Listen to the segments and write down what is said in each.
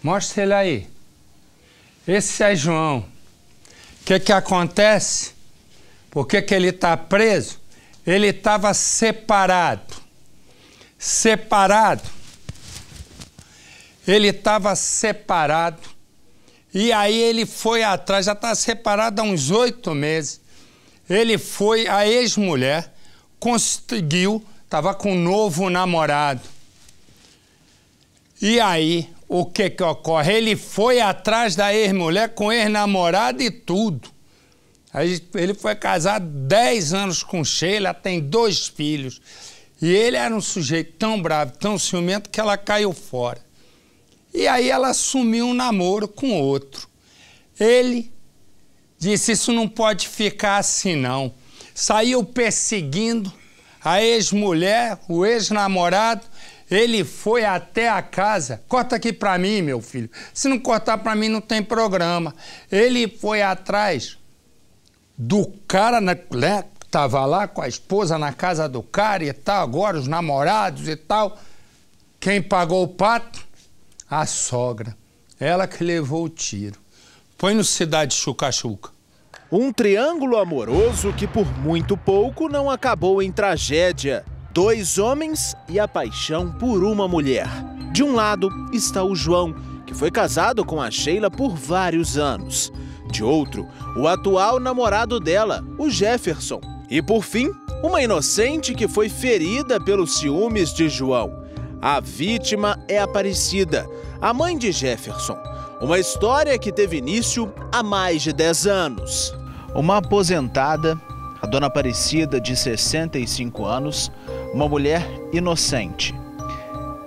Mostra ele aí. Esse é João. O que acontece? Por que ele está preso? Ele estava separado. Ele estava separado. E aí ele foi atrás, já está separado há uns 8 meses. Ele foi, a ex-mulher conseguiu, estava com um novo namorado. E aí, o que ocorre? Ele foi atrás da ex-mulher com ex-namorado e tudo. Aí ele foi casado 10 anos com Sheila, tem 2 filhos. E ele era um sujeito tão bravo, tão ciumento, que ela caiu fora. E aí ela assumiu um namoro com outro. Ele disse, isso não pode ficar assim não. Saiu perseguindo a ex-mulher, o ex-namorado. Ele foi até a casa. Corta aqui pra mim, meu filho. Se não cortar pra mim, não tem programa. Ele foi atrás do cara, né, que tava lá com a esposa na casa do cara e tal, agora os namorados e tal. Quem pagou o pato? A sogra. Ela que levou o tiro. Põe no Cidade Chuca-Chuca. Um triângulo amoroso que por muito pouco não acabou em tragédia. 2 homens e a paixão por uma mulher. De um lado está o João, que foi casado com a Sheila por vários anos. De outro, o atual namorado dela, o Jefferson. E por fim, uma inocente que foi ferida pelos ciúmes de João. A vítima é Aparecida, a mãe de Jefferson. Uma história que teve início há mais de 10 anos. Uma aposentada, a dona Aparecida, de 65 anos, uma mulher inocente,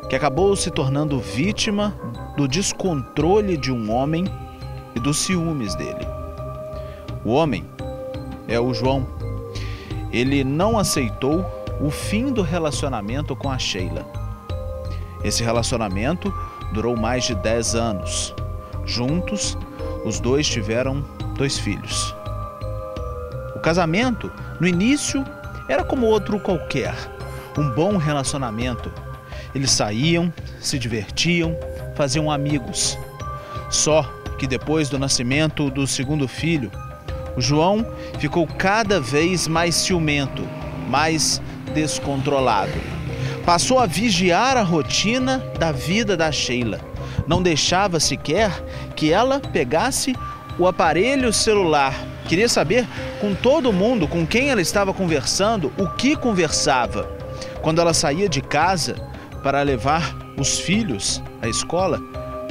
que acabou se tornando vítima do descontrole de um homem e dos ciúmes dele. O homem é o João. Ele não aceitou o fim do relacionamento com a Sheila. Esse relacionamento durou mais de 10 anos. Juntos, os dois tiveram 2 filhos. O casamento, no início, era como outro qualquer. Um bom relacionamento. Eles saíam, se divertiam, faziam amigos. Só que depois do nascimento do segundo filho, o João ficou cada vez mais ciumento, mais descontrolado. Passou a vigiar a rotina da vida da Sheila. Não deixava sequer que ela pegasse o aparelho celular. Queria saber com todo mundo com quem ela estava conversando, o que conversava. Quando ela saía de casa para levar os filhos à escola,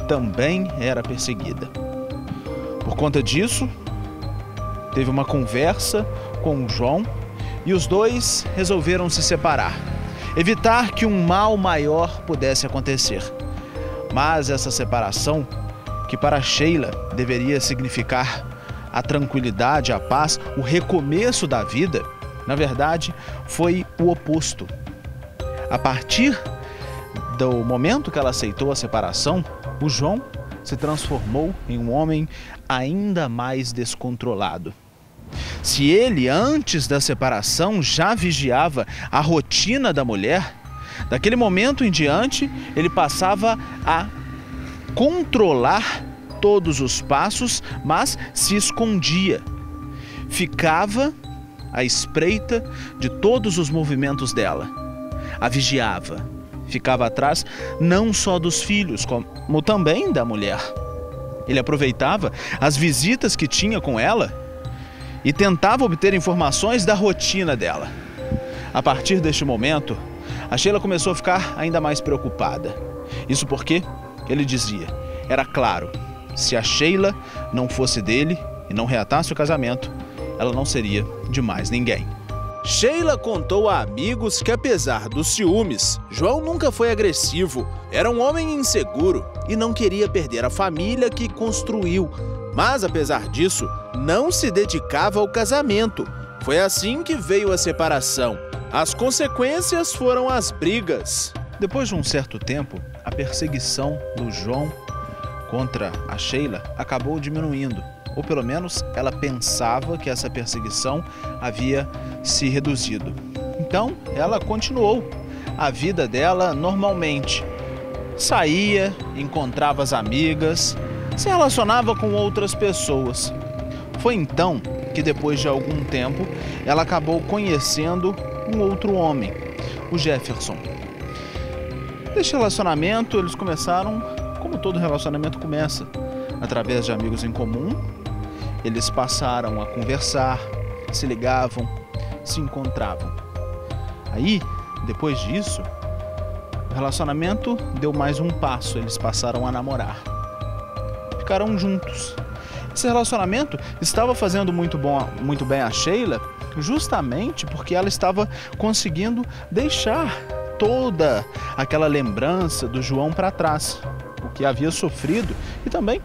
também era perseguida. Por conta disso, teve uma conversa com o João e os dois resolveram se separar. Evitar que um mal maior pudesse acontecer. Mas essa separação, que para Sheila deveria significar a tranquilidade, a paz, o recomeço da vida, na verdade, foi o oposto. A partir do momento que ela aceitou a separação, o João se transformou em um homem ainda mais descontrolado. Se ele, antes da separação, já vigiava a rotina da mulher, daquele momento em diante, ele passava a controlar todos os passos, mas se escondia. Ficava à espreita de todos os movimentos dela. A vigiava. Ficava atrás não só dos filhos, como também da mulher. Ele aproveitava as visitas que tinha com ela e tentava obter informações da rotina dela. A partir deste momento, a Sheila começou a ficar ainda mais preocupada. Isso porque, ele dizia, era claro, se a Sheila não fosse dele e não reatasse o casamento, ela não seria de mais ninguém. Sheila contou a amigos que, apesar dos ciúmes, João nunca foi agressivo. Era um homem inseguro e não queria perder a família que construiu. Mas, apesar disso, não se dedicava ao casamento. Foi assim que veio a separação. As consequências foram as brigas. Depois de um certo tempo, a perseguição do João contra a Sheila acabou diminuindo. Ou pelo menos ela pensava que essa perseguição havia se reduzido. Então ela continuou a vida dela normalmente, saía, encontrava as amigas, se relacionava com outras pessoas. Foi então que, depois de algum tempo, ela acabou conhecendo um outro homem, o Jefferson. Neste relacionamento, eles começaram, como todo relacionamento começa, através de amigos em comum. Eles passaram a conversar, se ligavam, se encontravam. Aí, depois disso, o relacionamento deu mais um passo, eles passaram a namorar. Ficaram juntos. Esse relacionamento estava fazendo muito bem a Sheila, justamente porque ela estava conseguindo deixar toda aquela lembrança do João para trás, o que havia sofrido, e também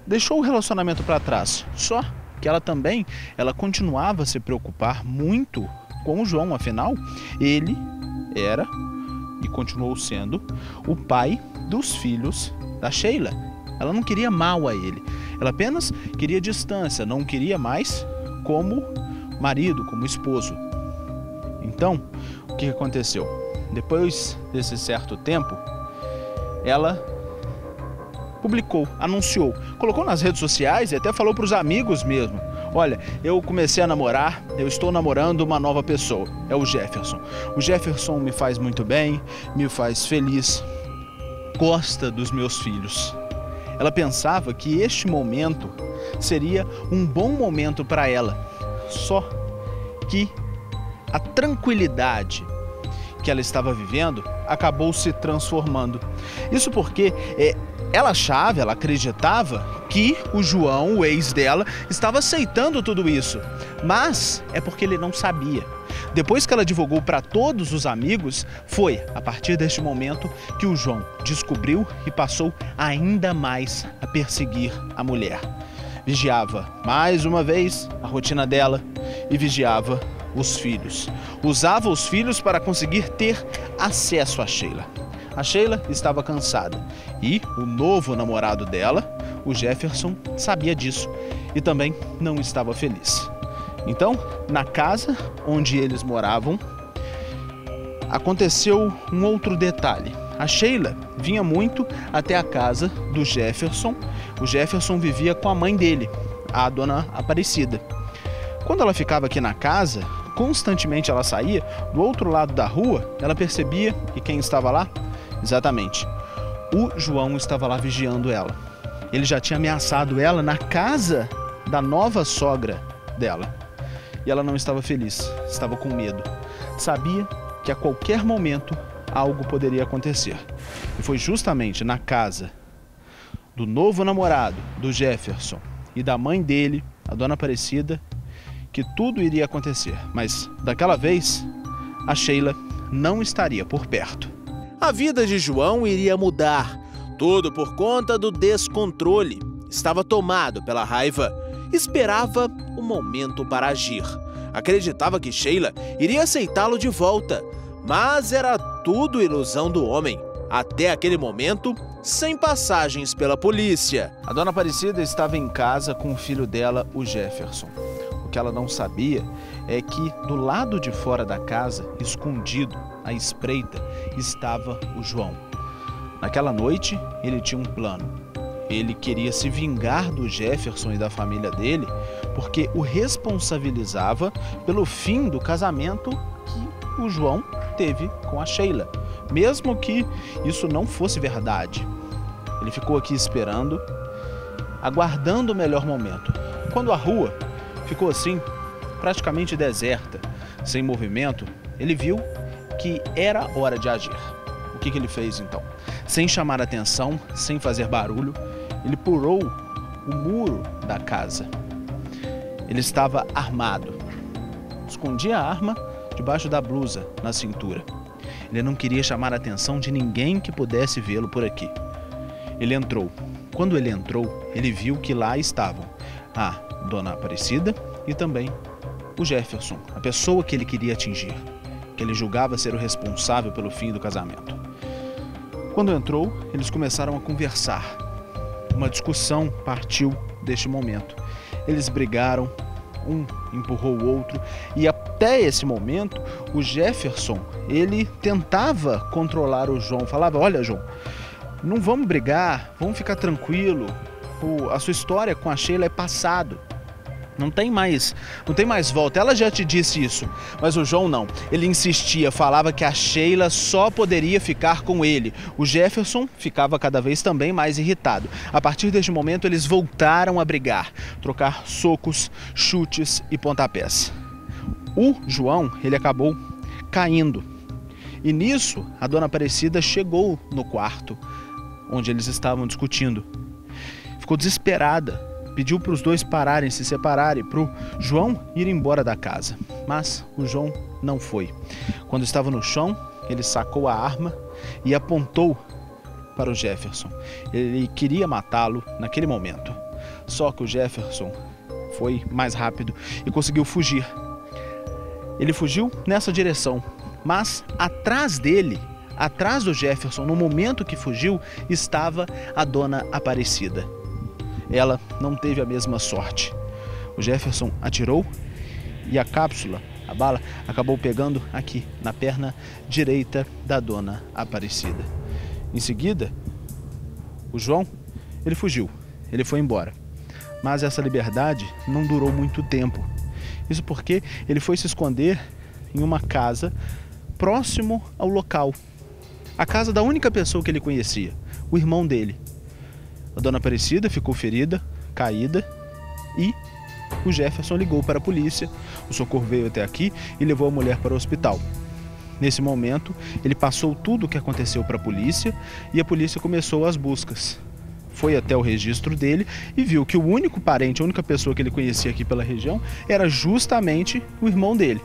deixou o relacionamento para trás. Só que ela continuava a se preocupar muito com o João, afinal, ele era e continuou sendo o pai dos filhos da Sheila. Ela não queria mal a ele, ela apenas queria distância, não queria mais como marido, como esposo. Então, o que aconteceu? Depois desse certo tempo, ela publicou, anunciou, colocou nas redes sociais e até falou para os amigos mesmo: olha, eu comecei a namorar, eu estou namorando uma nova pessoa, é o Jefferson. O Jefferson me faz muito bem, me faz feliz, gosta dos meus filhos. Ela pensava que este momento seria um bom momento para ela, só que a tranquilidade que ela estava vivendo acabou se transformando. Isso porque ela acreditava que o João, o ex dela, estava aceitando tudo isso, mas é porque ele não sabia. Depois que ela divulgou para todos os amigos, foi a partir deste momento que o João descobriu e passou ainda mais a perseguir a mulher. Vigiava mais uma vez a rotina dela e vigiava os filhos. Usava os filhos para conseguir ter acesso a Sheila. A Sheila estava cansada e o novo namorado dela, o Jefferson, sabia disso e também não estava feliz. Então, na casa onde eles moravam, aconteceu um outro detalhe. A Sheila vinha muito até a casa do Jefferson. O Jefferson vivia com a mãe dele, a dona Aparecida. Quando ela ficava aqui na casa, constantemente ela saía, do outro lado da rua, ela percebia que quem estava lá? Exatamente, o João estava lá vigiando ela. Ele já tinha ameaçado ela na casa da nova sogra dela. E ela não estava feliz, estava com medo. Sabia que a qualquer momento algo poderia acontecer. E foi justamente na casa do novo namorado, do Jefferson, e da mãe dele, a dona Aparecida, que tudo iria acontecer. Mas daquela vez, a Sheila não estaria por perto. A vida de João iria mudar, tudo por conta do descontrole. Estava tomado pela raiva, esperava o momento para agir. Acreditava que Sheila iria aceitá-lo de volta, mas era tudo ilusão do homem. Até aquele momento, sem passagens pela polícia. A dona Aparecida estava em casa com o filho dela, o Jefferson. O que ela não sabia é que do lado de fora da casa, escondido, à espreita, estava o João. Naquela noite, ele tinha um plano. Ele queria se vingar do Jefferson e da família dele, porque o responsabilizava pelo fim do casamento que o João teve com a Sheila, mesmo que isso não fosse verdade. Ele ficou aqui esperando, aguardando o melhor momento. Quando a rua ficou assim, praticamente deserta, sem movimento, ele viu que era hora de agir. O que ele fez então? Sem chamar atenção, sem fazer barulho, ele pulou o muro da casa. Ele estava armado. Escondia a arma debaixo da blusa, na cintura. Ele não queria chamar a atenção de ninguém que pudesse vê-lo por aqui. Ele entrou. Quando ele entrou, ele viu que lá estavam a dona Aparecida e também o Jefferson, a pessoa que ele queria atingir, que ele julgava ser o responsável pelo fim do casamento. Quando entrou, eles começaram a conversar. Uma discussão partiu deste momento. Eles brigaram, um empurrou o outro, e até esse momento o Jefferson, ele tentava controlar o João, falava: olha, João, não vamos brigar, vamos ficar tranquilo, a sua história com a Sheila é passado. Não tem mais volta. Ela já te disse isso, mas o João não. Ele insistia, falava que a Sheila só poderia ficar com ele. O Jefferson ficava cada vez também mais irritado. A partir deste momento, eles voltaram a brigar, trocar socos, chutes e pontapés. O João, ele acabou caindo. E nisso, a dona Aparecida chegou no quarto onde eles estavam discutindo. Ficou desesperada. Pediu para os dois pararem, se separarem, para o João ir embora da casa. Mas o João não foi. Quando estava no chão, ele sacou a arma e apontou para o Jefferson. Ele queria matá-lo naquele momento. Só que o Jefferson foi mais rápido e conseguiu fugir. Ele fugiu nessa direção, mas atrás dele, atrás do Jefferson, no momento que fugiu, estava a dona Aparecida. Ela não teve a mesma sorte. O Jefferson atirou e a cápsula, a bala, acabou pegando aqui, na perna direita da dona Aparecida. Em seguida, o João, ele fugiu, ele foi embora. Mas essa liberdade não durou muito tempo. Isso porque ele foi se esconder em uma casa próximo ao local. A casa da única pessoa que ele conhecia, o irmão dele. A dona Aparecida ficou ferida, caída, e o Jefferson ligou para a polícia. O socorro veio até aqui e levou a mulher para o hospital. Nesse momento, ele passou tudo o que aconteceu para a polícia e a polícia começou as buscas. Foi até o registro dele e viu que o único parente, a única pessoa que ele conhecia aqui pela região, era justamente o irmão dele.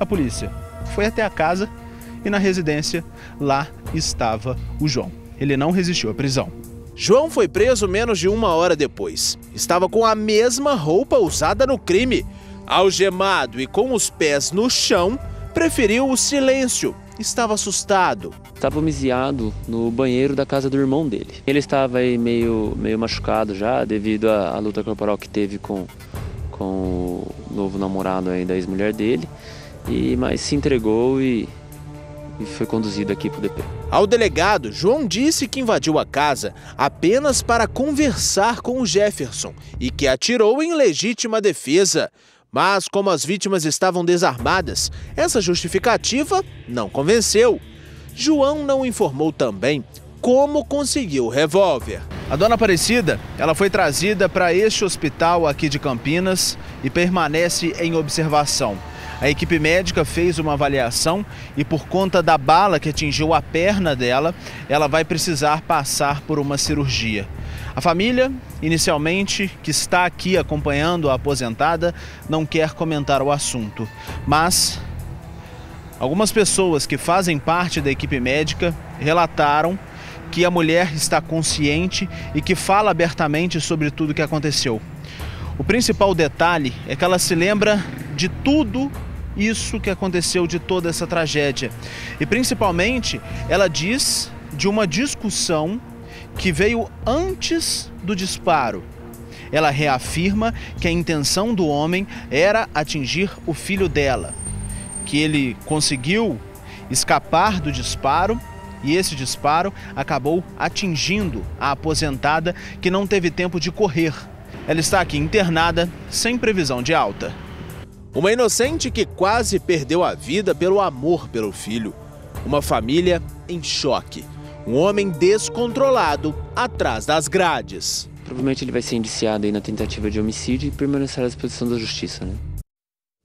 A polícia foi até a casa e na residência lá estava o João. Ele não resistiu à prisão. João foi preso menos de 1 hora depois. Estava com a mesma roupa usada no crime. Algemado e com os pés no chão, preferiu o silêncio. Estava assustado. Estava homiziado no banheiro da casa do irmão dele. Ele estava aí meio machucado já, devido à luta corporal que teve com o novo namorado aí da ex-mulher dele, mas se entregou e foi conduzido aqui para o DP. Ao delegado, João disse que invadiu a casa apenas para conversar com o Jefferson e que atirou em legítima defesa. Mas como as vítimas estavam desarmadas, essa justificativa não convenceu. João não informou também como conseguiu o revólver. A dona Aparecida, ela foi trazida para este hospital aqui de Campinas e permanece em observação. A equipe médica fez uma avaliação e por conta da bala que atingiu a perna dela, ela vai precisar passar por uma cirurgia. A família, inicialmente, que está aqui acompanhando a aposentada, não quer comentar o assunto. Mas algumas pessoas que fazem parte da equipe médica relataram que a mulher está consciente e que fala abertamente sobre tudo o que aconteceu. O principal detalhe é que ela se lembra de tudo isso que aconteceu, de toda essa tragédia. E principalmente ela diz de uma discussão que veio antes do disparo. Ela reafirma que a intenção do homem era atingir o filho dela, que ele conseguiu escapar do disparo e esse disparo acabou atingindo a aposentada, que não teve tempo de correr. Ela está aqui internada, sem previsão de alta. Uma inocente que quase perdeu a vida pelo amor pelo filho. Uma família em choque. Um homem descontrolado atrás das grades. Provavelmente ele vai ser indiciado aí na tentativa de homicídio e permanecerá à disposição da justiça, né?